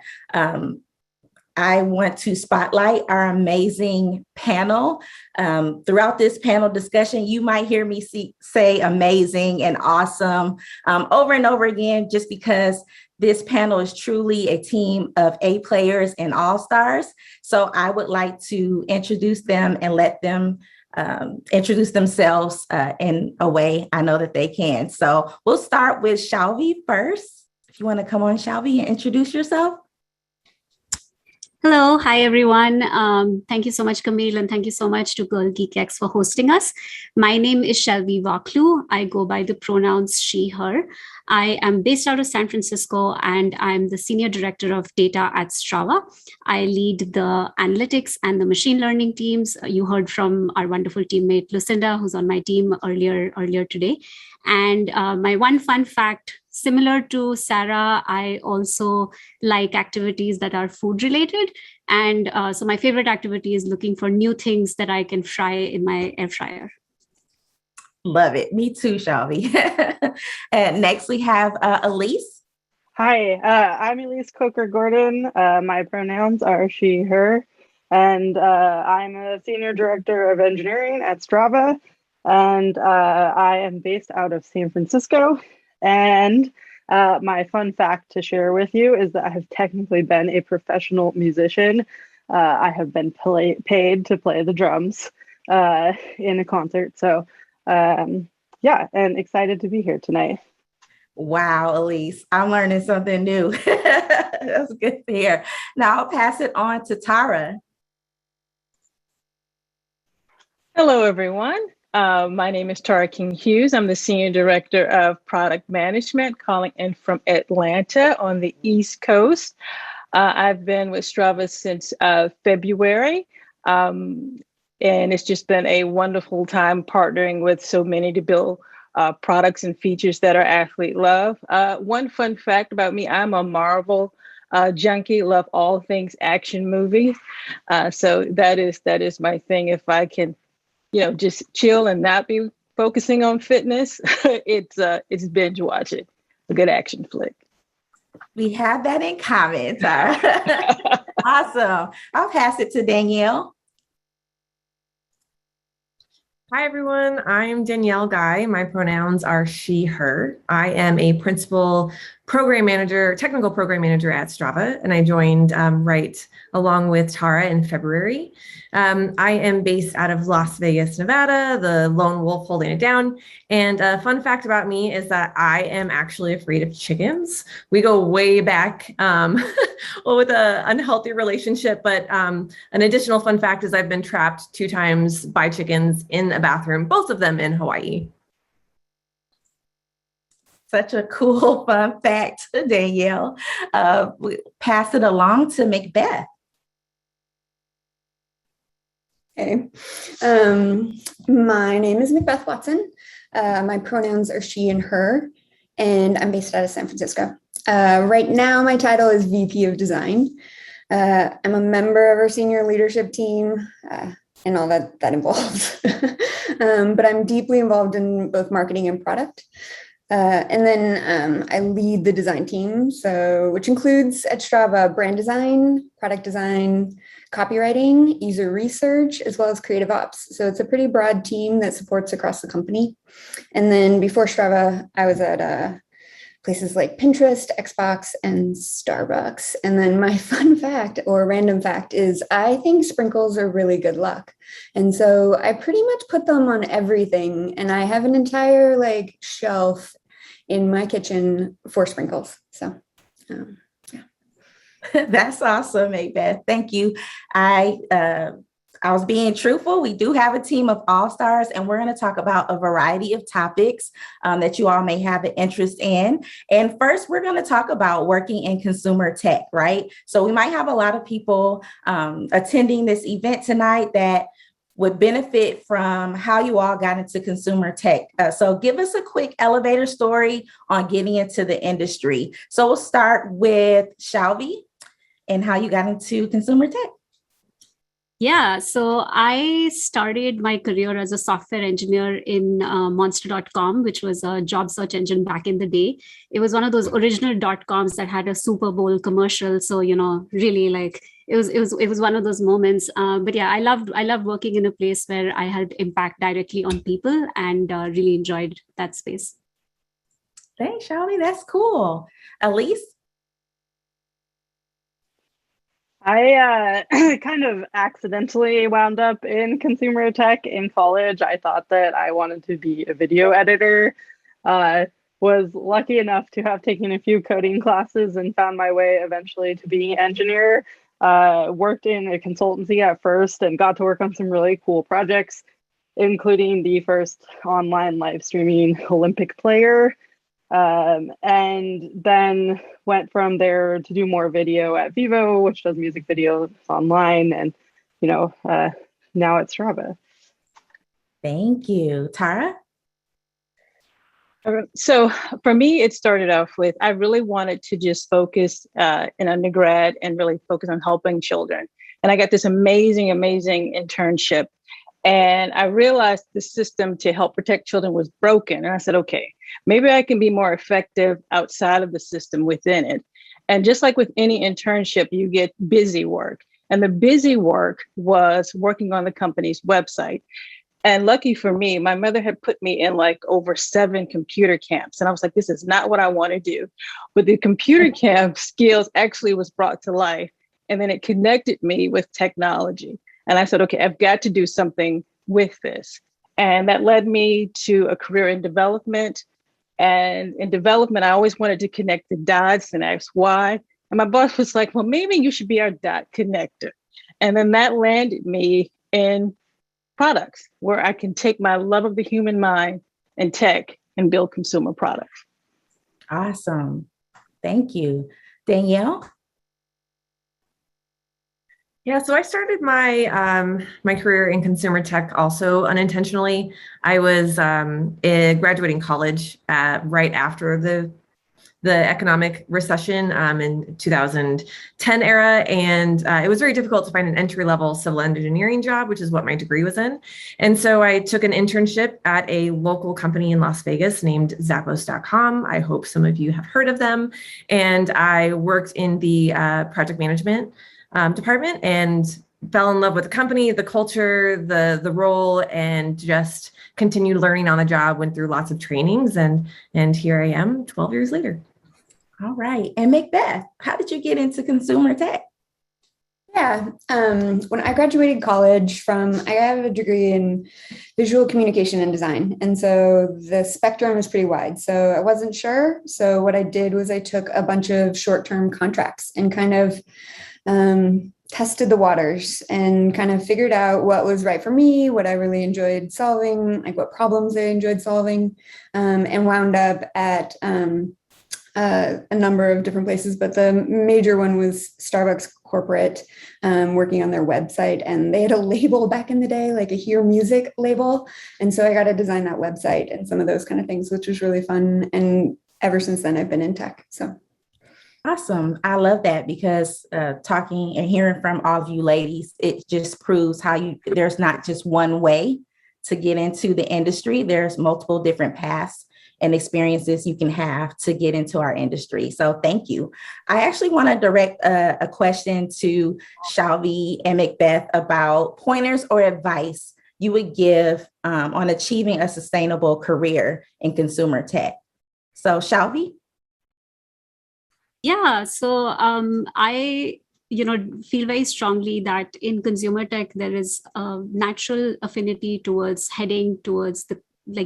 I want to spotlight our amazing panel. Throughout this panel discussion, you might hear me say amazing and awesome over and over again, just because this panel is truly a team of A players and all-stars. So I would like to introduce them and let them introduce themselves in a way I know that they can. So we'll start with Zhao first. If you want to come on, Zhao, and introduce yourself. Hello. Hi, everyone. Thank you so much, Camille, and thank you so much to Girl Geek X for hosting us. My name is Shelby Vaklu. I go by the pronouns she, her. I am based out of San Francisco, and I'm the Senior Director of Data at Strava. I lead the analytics and the machine learning teams. You heard from our wonderful teammate, Lucinda, who's on my team earlier today. And my one fun fact, similar to Sara, I also like activities that are food related. And so my favorite activity is looking for new things that I can fry in my air fryer. Love it. Me too, Shelby. And next we have Elise. Hi, I'm Elise Coker-Gordon. My pronouns are she, her, and I'm a Senior Director of Engineering at Strava, and I am based out of San Francisco. And my fun fact to share with you is that I have technically been a professional musician. I have been paid to play the drums in a concert. So yeah, and excited to be here tonight. Wow, Elise, I'm learning something new. That's good to hear. Now I'll pass it on to Tara. Hello, everyone. My name is Tara King-Hughes. I'm the Senior Director of Product Management, calling in from Atlanta on the East Coast. I've been with Strava since February, and it's just been a wonderful time partnering with so many to build products and features that our athlete love. One fun fact about me, I'm a Marvel junkie, love all things action movies. So that is my thing. If I can just chill and not be focusing on fitness, it's binge watching a good action flick. We have that in common, Tara. Awesome. I'll pass it to Danielle. Hi, everyone. I'm Danielle Guy. My pronouns are she, her. I am a principal technical program manager at Strava, and I joined right along with Tara in February. I am based out of Las Vegas, Nevada, the lone wolf holding it down. And a fun fact about me is that I am actually afraid of chickens. We go way back with an unhealthy relationship, but an additional fun fact is I've been trapped 2 times by chickens in a bathroom, both of them in Hawaii. Such a cool, fun fact, Danielle. We pass it along to Macbeth. Okay. My name is Macbeth Watson. My pronouns are she and her, and I'm based out of San Francisco. Right now, my title is VP of Design. I'm a member of our senior leadership team and all that involves. But I'm deeply involved in both marketing and product. And then I lead the design team, so which includes at Strava brand design, product design, copywriting, user research, as well as creative ops. So it's a pretty broad team that supports across the company. And then before Strava, I was at places like Pinterest, Xbox, and Starbucks. And then my fun fact or random fact is I think sprinkles are really good luck. And so I pretty much put them on everything. And I have an entire like shelf in my kitchen for sprinkles. So yeah. That's awesome, Macbeth. Thank you. I was being truthful. We do have a team of all-stars, and we're going to talk about a variety of topics that you all may have an interest in. And first, we're going to talk about working in consumer tech, right? So we might have a lot of people attending this event tonight that would benefit from how you all got into consumer tech. So give us a quick elevator story on getting into the industry. So we'll start with Shalvi and how you got into consumer tech. Yeah, so I started my career as a software engineer in monster.com, which was a job search engine back in the day. It was one of those original .coms that had a Super Bowl commercial. So, really like it was one of those moments. But yeah, I loved working in a place where I had impact directly on people and really enjoyed that space. Thanks, Shalvi. That's cool. Elise? I kind of accidentally wound up in consumer tech in college. I thought that I wanted to be a video editor. Was lucky enough to have taken a few coding classes and found my way eventually to being an engineer. Worked in a consultancy at first and got to work on some really cool projects, including the first online live streaming Olympic player. And then went from there to do more video at Vivo, which does music videos online, and now at Strava. Thank you. Tara? So for me, it started off with, I really wanted to just focus in undergrad and really focus on helping children. And I got this amazing internship. And I realized the system to help protect children was broken. And I said, okay, maybe I can be more effective outside of the system within it. And just like with any internship, you get busy work. And the busy work was working on the company's website. And lucky for me, my mother had put me in like over 7 computer camps. And I was like, this is not what I want to do. But the computer camp skills actually was brought to life. And then it connected me with technology. And I said, okay, I've got to do something with this. And that led me to a career in development. And in development, I always wanted to connect the dots and ask why. And my boss was like, well, maybe you should be our dot connector. And then that landed me in products, where I can take my love of the human mind and tech and build consumer products. Awesome. Thank you. Danielle? Yeah, so I started my my career in consumer tech also unintentionally. I was graduating college right after the economic recession in 2010 era, and it was very difficult to find an entry-level civil engineering job, which is what my degree was in. And so I took an internship at a local company in Las Vegas named Zappos.com. I hope some of you have heard of them. And I worked in the project management department and fell in love with the company, the culture, the role, and just continued learning on the job, went through lots of trainings, and here I am 12 years later. All right. And Macbeth, how did you get into consumer tech? Yeah, when I graduated college I have a degree in visual communication and design. And so the spectrum was pretty wide. So I wasn't sure. So what I did was I took a bunch of short-term contracts and kind of tested the waters and kind of figured out what was right for me, what I really enjoyed solving, like what problems I enjoyed solving, and wound up at a number of different places. But the major one was Starbucks corporate, working on their website. And they had a label back in the day, like a Hear Music label. And so I got to design that website and some of those kind of things, which was really fun. And ever since then, I've been in tech. So. Awesome. I love that because talking and hearing from all of you ladies, it just proves how there's not just one way to get into the industry. There's multiple different paths and experiences you can have to get into our industry. So thank you. I actually want to direct a question to Shalvi and Macbeth about pointers or advice you would give on achieving a sustainable career in consumer tech. So Shalvi? Yeah, so I feel very strongly that in consumer tech there is a natural affinity towards heading towards the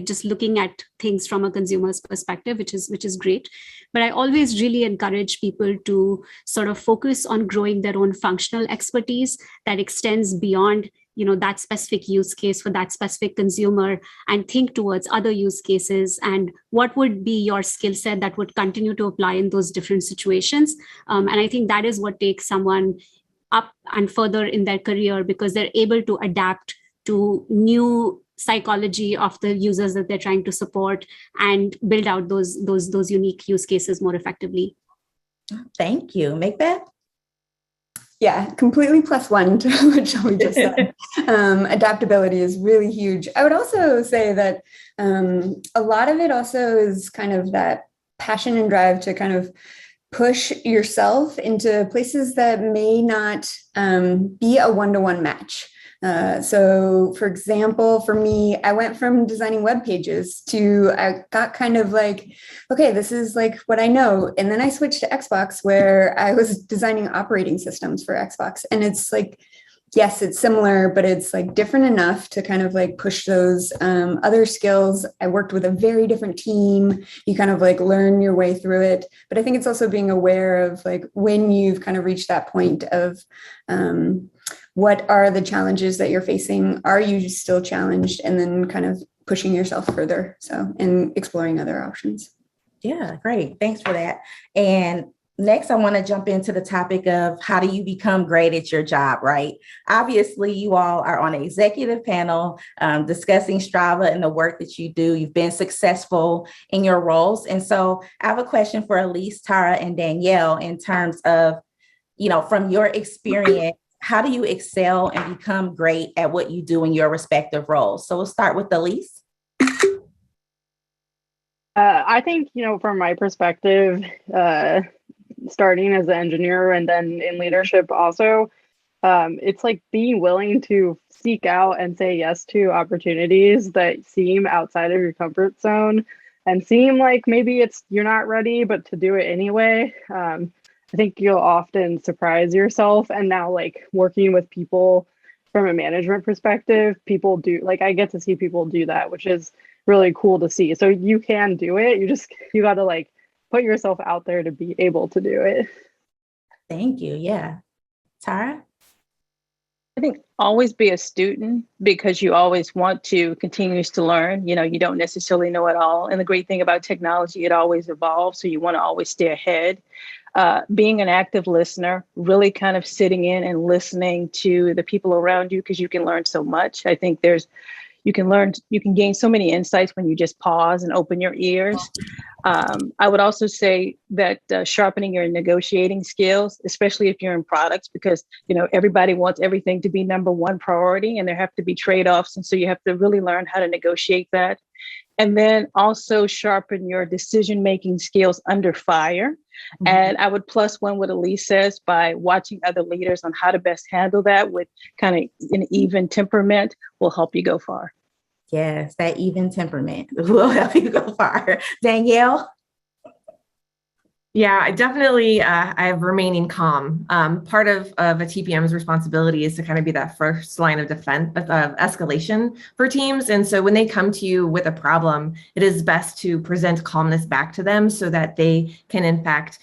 just looking at things from a consumer's perspective, which is great. But I always really encourage people to sort of focus on growing their own functional expertise that extends beyond that specific use case for that specific consumer, and think towards other use cases and what would be your skill set that would continue to apply in those different situations. And I think that is what takes someone up and further in their career, because they're able to adapt to new psychology of the users that they're trying to support and build out those unique use cases more effectively. Thank you. Macbeth? Yeah, completely +1 to what Shelby just said. Adaptability is really huge. I would also say that a lot of it also is kind of that passion and drive to kind of push yourself into places that may not be a one-to-one match. So for example, for me, I went from designing web pages to, I got kind of like, okay, this is like what I know. And then I switched to Xbox, where I was designing operating systems for Xbox. And it's like, yes, it's similar, but it's like different enough to kind of like push those other skills. I worked with a very different team. You kind of like learn your way through it. But I think it's also being aware of like when you've kind of reached that point of what are the challenges that you're facing? Are you still challenged? And then kind of pushing yourself further. So, and exploring other options. Yeah, great. Thanks for that. And next, I want to jump into the topic of how do you become great at your job, right? Obviously, you all are on an executive panel discussing Strava and the work that you do. You've been successful in your roles. And so I have a question for Elise, Tara, and Danielle in terms of, from your experience, how do you excel and become great at what you do in your respective roles? So we'll start with Elise. I think, from my perspective, starting as an engineer and then in leadership also, it's like being willing to seek out and say yes to opportunities that seem outside of your comfort zone and seem like maybe you're not ready, but to do it anyway. I think you'll often surprise yourself. And now like working with people from a management perspective, people do, like I get to see people do that, which is really cool to see. So you can do it. You got to like put yourself out there to be able to do it. Thank you. Yeah. Tara? I think always be a student, because you always want to continue to learn. You don't necessarily know it all. And the great thing about technology, it always evolves. So you want to always stay ahead. Being an active listener, really kind of sitting in and listening to the people around you, because you can learn so much. I think you can gain so many insights when you just pause and open your ears. I would also say that sharpening your negotiating skills, especially if you're in products, because everybody wants everything to be number one priority, and there have to be trade-offs. And so you have to really learn how to negotiate that. And then also sharpen your decision-making skills under fire. Mm-hmm. And I would +1 what Elise says by watching other leaders on how to best handle that with kind of an even temperament will help you go far. Yes, that even temperament will help you go far. Danielle? Yeah, I definitely, I have remaining calm. Part of a TPM's responsibility is to kind of be that first line of defense, of escalation for teams. And so when they come to you with a problem, it is best to present calmness back to them so that they can, in fact,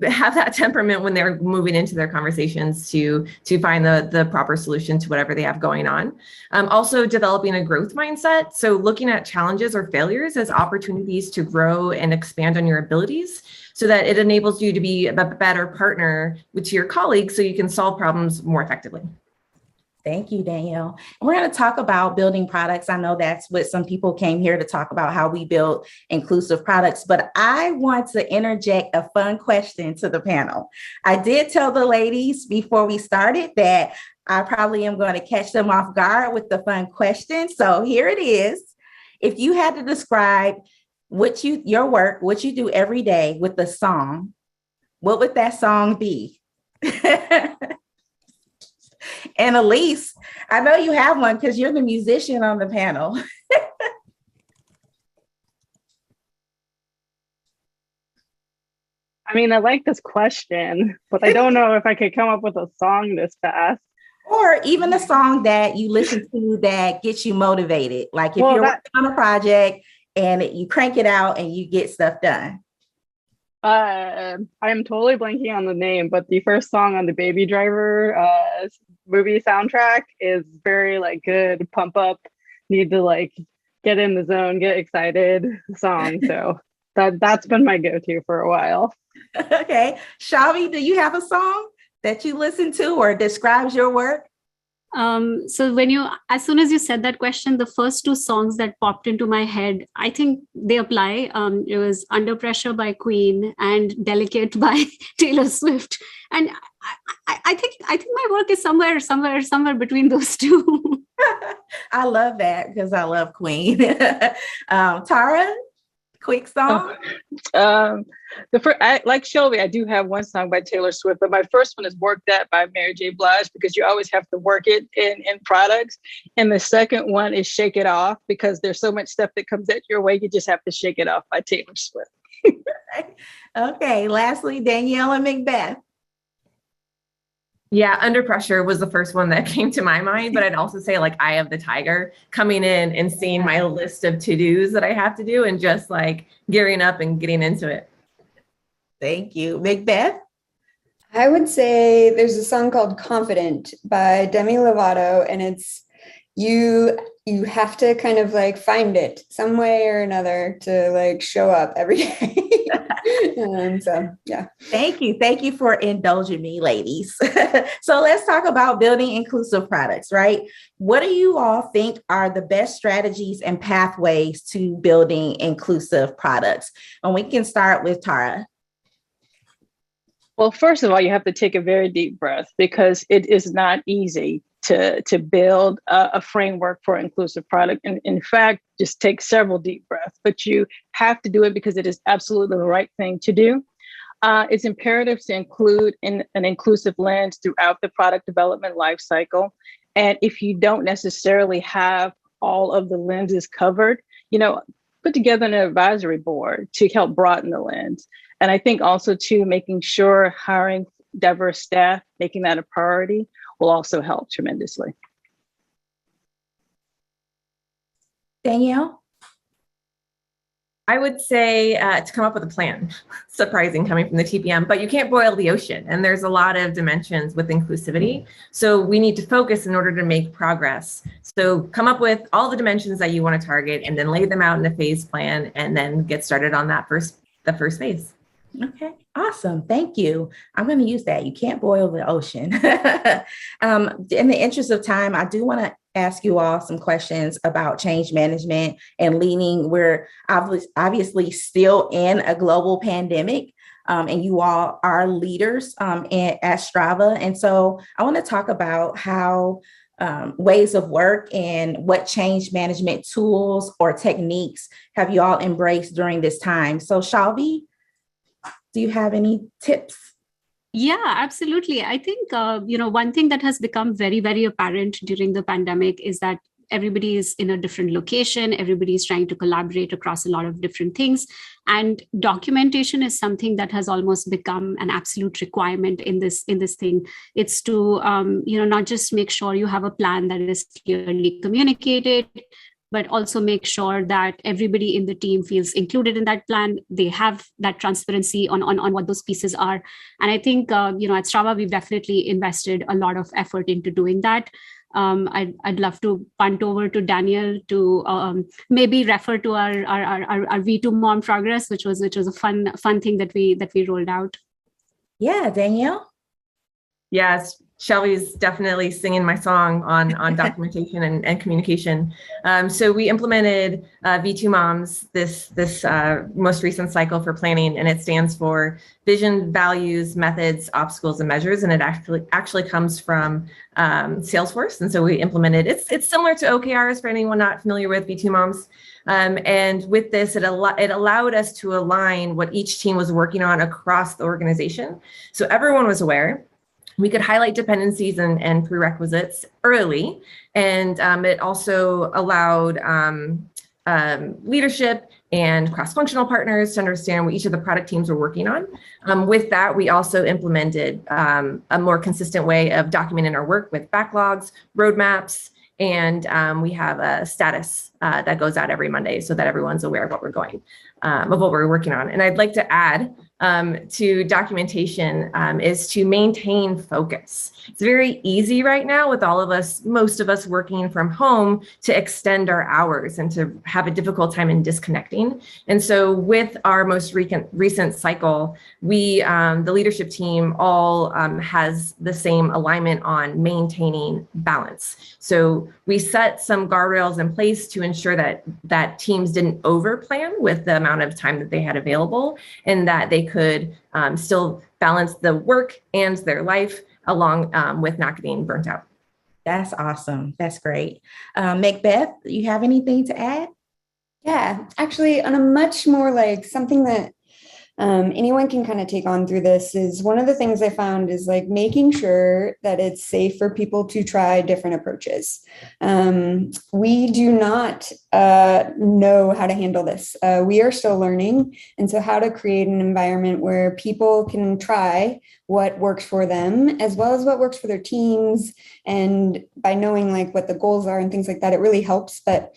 have that temperament when they're moving into their conversations to find the proper solution to whatever they have going on. Also developing a growth mindset. So looking at challenges or failures as opportunities to grow and expand on your abilities so that it enables you to be a better partner with your colleagues so you can solve problems more effectively. Thank you, Danielle. And we're going to talk about building products. I know that's what some people came here to talk about, how we build inclusive products, but I want to interject a fun question to the panel. I did tell the ladies before we started that I probably am going to catch them off guard with the fun question. So here it is. if you had to describe your work, what you do every day with a song, what would that song be? And Elise, I know you have one because you're the musician on the panel. I mean, I like this question, but I don't know if I could come up with a song this fast. Or even a song that you listen to that gets you motivated. Like if you're working on a project and you crank it out and you get stuff done. I'm totally blanking on the name, but the first song on the Baby Driver movie soundtrack is very like good, pump up, need to like get in the zone, get excited song. So that's been my go-to for a while. Okay. Shavi, do you have a song that you listen to or describes your work? So as soon as you said that question, the first two songs that popped into my head, I think they apply. It was Under Pressure by Queen and Delicate by Taylor Swift. And I think my work is somewhere between those two. I love that because I love Queen. Tara, quick song. Like Shelby, I do have one song by Taylor Swift, but my first one is Work That by Mary J. Blige, because you always have to work it in products. And the second one is Shake It Off, because there's so much stuff that comes at your way, you just have to shake it off by Taylor Swift. Okay, lastly, Danielle and Macbeth. Yeah, Under Pressure was the first one that came to my mind, but I'd also say like Eye of the Tiger, coming in and seeing my list of to-dos that I have to do and just like gearing up and getting into it. Thank you. Macbeth? I would say there's a song called Confident by Demi Lovato, and it's you have to kind of like find it some way or another to like show up every day. So yeah. Thank you for indulging me, ladies. So let's talk about building inclusive products, right? What do you all think are the best strategies and pathways to building inclusive products? And we can start with Tara. Well, first of all, you have to take a very deep breath, because it is not easy to build a framework for inclusive product. And in fact, just take several deep breaths, but you have to do it because it is absolutely the right thing to do. It's imperative to include an inclusive lens throughout the product development lifecycle. And if you don't necessarily have all of the lenses covered, put together an advisory board to help broaden the lens. And I think also too, making sure hiring diverse staff, making that a priority, will also help tremendously. Danielle? I would say to come up with a plan. Surprising coming from the TPM, but you can't boil the ocean. And there's a lot of dimensions with inclusivity. So we need to focus in order to make progress. So come up with all the dimensions that you want to target and then lay them out in a phase plan and then get started on the first phase. Okay, awesome. Thank you. I'm going to use that. You can't boil the ocean. In the interest of time, I do want to ask you all some questions about change management and leading. We're obviously still in a global pandemic, and you all are leaders at Strava. And so I want to talk about how ways of work and what change management tools or techniques have you all embraced during this time. So Shalvi, do you have any tips? Yeah, absolutely. I think, one thing that has become very, very apparent during the pandemic is that everybody is in a different location. Everybody is trying to collaborate across a lot of different things. And documentation is something that has almost become an absolute requirement in this thing. It's to, not just make sure you have a plan that is clearly communicated, but also make sure that everybody in the team feels included in that plan. They have that transparency on what those pieces are. And I think, at Strava, we've definitely invested a lot of effort into doing that. I'd love to punt over to Daniel to maybe refer to our V2 Mom progress, which was a fun thing that we rolled out. Yeah, Danielle. Yes, Shelby's definitely singing my song on documentation and communication. So we implemented V2 Moms this most recent cycle for planning, and it stands for Vision, Values, Methods, Obstacles, and Measures. And it actually comes from Salesforce. And so we implemented it's similar to OKRs for anyone not familiar with V2 Moms. And with this, it allowed us to align what each team was working on across the organization, so everyone was aware. We could highlight dependencies and prerequisites early, and it also allowed leadership and cross-functional partners to understand what each of the product teams were working on. With that, we also implemented a more consistent way of documenting our work with backlogs, roadmaps, and we have a status that goes out every Monday so that everyone's aware of what we're working on. And I'd like to add to documentation is to maintain focus. It's very easy right now with most of us working from home to extend our hours and to have a difficult time in disconnecting. And so with our most recent cycle, we, the leadership team all has the same alignment on maintaining balance. So we set some guardrails in place to ensure that teams didn't overplan with the amount of time that they had available, and that they could still balance the work and their life along with not getting burnt out. That's awesome. That's great. Macbeth, you have anything to add? Yeah, actually, on a much more like something that anyone can kind of take on through this is one of the things I found is like making sure that it's safe for people to try different approaches. We do not know how to handle this. We are still learning. And so how to create an environment where people can try what works for them as well as what works for their teams. And by knowing like what the goals are and things like that, it really helps. But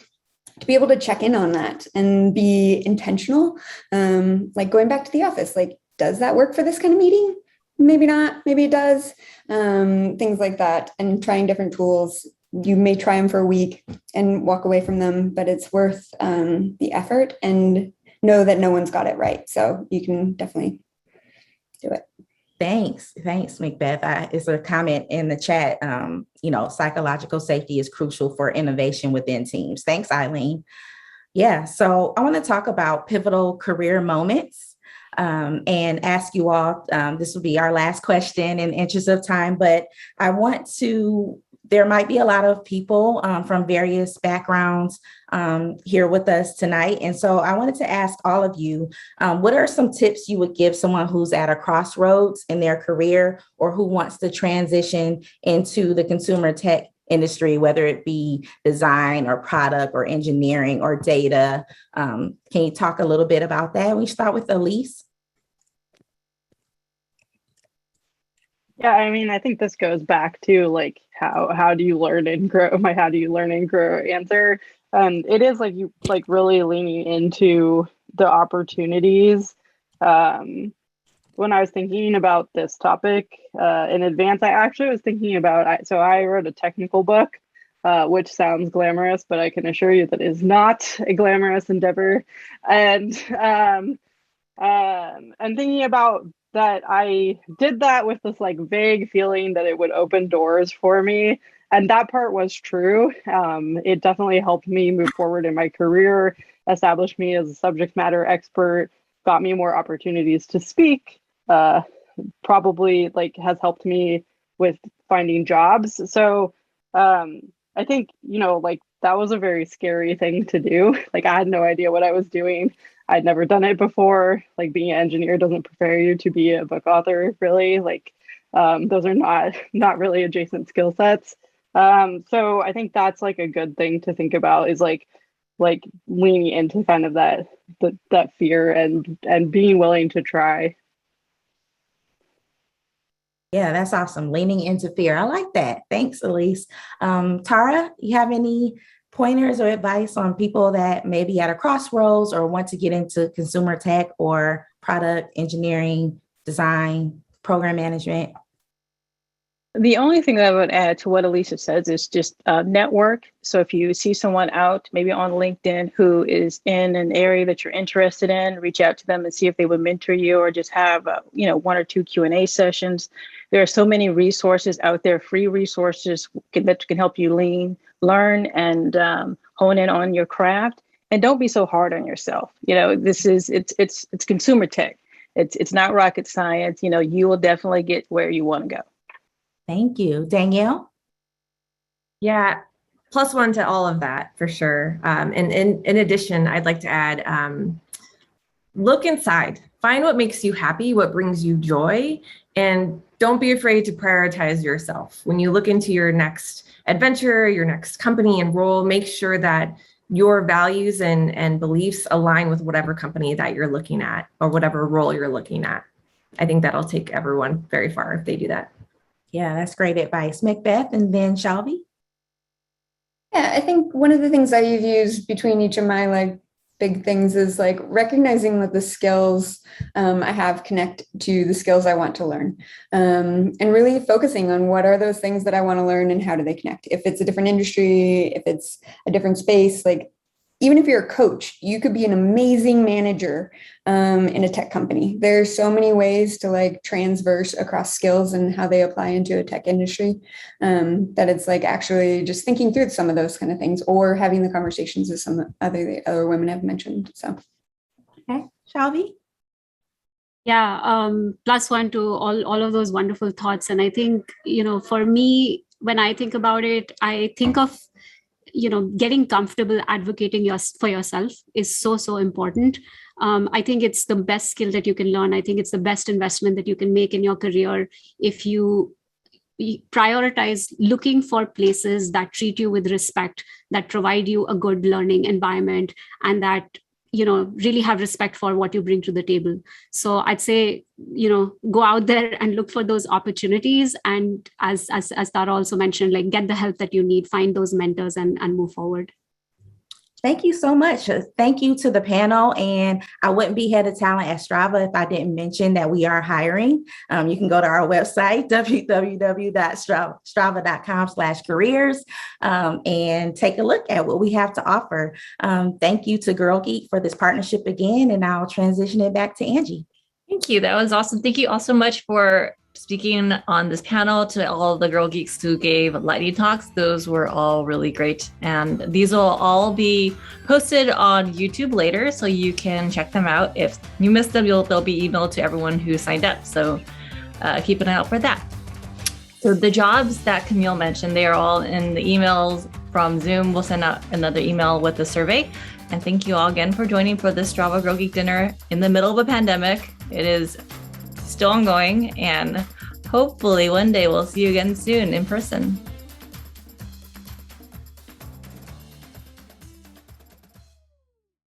to be able to check in on that and be intentional, like going back to the office, like, does that work for this kind of meeting? Maybe not, maybe it does. Things like that, and trying different tools. You may try them for a week and walk away from them, but it's worth the effort, and know that no one's got it right. So you can definitely do it. Thanks, Macbeth. It's a comment in the chat. Psychological safety is crucial for innovation within teams. Thanks, Eileen. Yeah, so I want to talk about pivotal career moments and ask you all, this will be our last question in the interest of time, but there might be a lot of people from various backgrounds here with us tonight. And so I wanted to ask all of you, what are some tips you would give someone who's at a crossroads in their career or who wants to transition into the consumer tech industry, whether it be design or product or engineering or data? Can you talk a little bit about that? We start with Elise. Yeah, I mean, I think this goes back to like how do you learn and grow? My how do you learn and grow answer. It is like you like really leaning into the opportunities. When I was thinking about this topic in advance, I actually was thinking about so I wrote a technical book, which sounds glamorous, but I can assure you that is not a glamorous endeavor. And thinking about that, I did that with this like vague feeling that it would open doors for me. And that part was true. It definitely helped me move forward in my career, established me as a subject matter expert, got me more opportunities to speak, probably like has helped me with finding jobs. So I think, like that was a very scary thing to do. Like I had no idea what I was doing. I'd never done it before. Like being an engineer doesn't prepare you to be a book author, really. Like those are not really adjacent skill sets. So I think that's like a good thing to think about is like leaning into kind of that fear and being willing to try. Yeah, that's awesome. Leaning into fear. I like that. Thanks, Elise. Tara, you have any pointers or advice on people that may be at a crossroads or want to get into consumer tech or product engineering, design, program management? The only thing that I would add to what Alicia says is just network. So if you see someone out, maybe on LinkedIn, who is in an area that you're interested in, reach out to them and see if they would mentor you or just have, 1 or 2 Q&A sessions. There are so many resources out there, free resources that can help you learn and hone in on your craft. And don't be so hard on yourself. It's consumer tech. It's not rocket science. You will definitely get where you want to go. Thank you. Danielle? Yeah, +1 to all of that for sure. And in addition, I'd like to add, look inside, find what makes you happy, what brings you joy, and don't be afraid to prioritize yourself. When you look into your next adventure, your next company and role, make sure that your values and beliefs align with whatever company that you're looking at or whatever role you're looking at. I think that'll take everyone very far if they do that. Yeah, that's great advice. Macbeth and then Shelby? Yeah, I think one of the things I've used between each of my big things is recognizing that the skills I have connect to the skills I want to learn, and really focusing on what are those things that I want to learn and how do they connect. If it's a different industry, if it's a different space, even if you're a coach, you could be an amazing manager in a tech company. There's so many ways to transverse across skills and how they apply into a tech industry, that it's actually just thinking through some of those kind of things or having the conversations with some other women have mentioned. So, okay, Shelby? Yeah, +1 to all of those wonderful thoughts. And I think, for me, when I think about it, I think of getting comfortable advocating for yourself is so important. I think it's the best skill that you can learn. I think it's the best investment that you can make in your career if you prioritize looking for places that treat you with respect, that provide you a good learning environment, and that really have respect for what you bring to the table. So I'd say, go out there and look for those opportunities. And as Sara also mentioned, get the help that you need, find those mentors and move forward. Thank you so much. Thank you to the panel. And I wouldn't be head of talent at Strava if I didn't mention that we are hiring. You can go to our website, www.strava.com/careers, and take a look at what we have to offer. Thank you to Girl Geek for this partnership again, and I'll transition it back to Angie. Thank you. That was awesome. Thank you all so much for speaking on this panel, to all of the Girl Geeks who gave lightning talks. Those were all really great. And these will all be posted on YouTube later, so you can check them out. If you missed them, they'll be emailed to everyone who signed up. So keep an eye out for that. So the jobs that Camille mentioned, they are all in the emails from Zoom. We'll send out another email with the survey. And thank you all again for joining for this Strava Girl Geek dinner in the middle of a pandemic. It is still ongoing, and hopefully one day we'll see you again soon in person.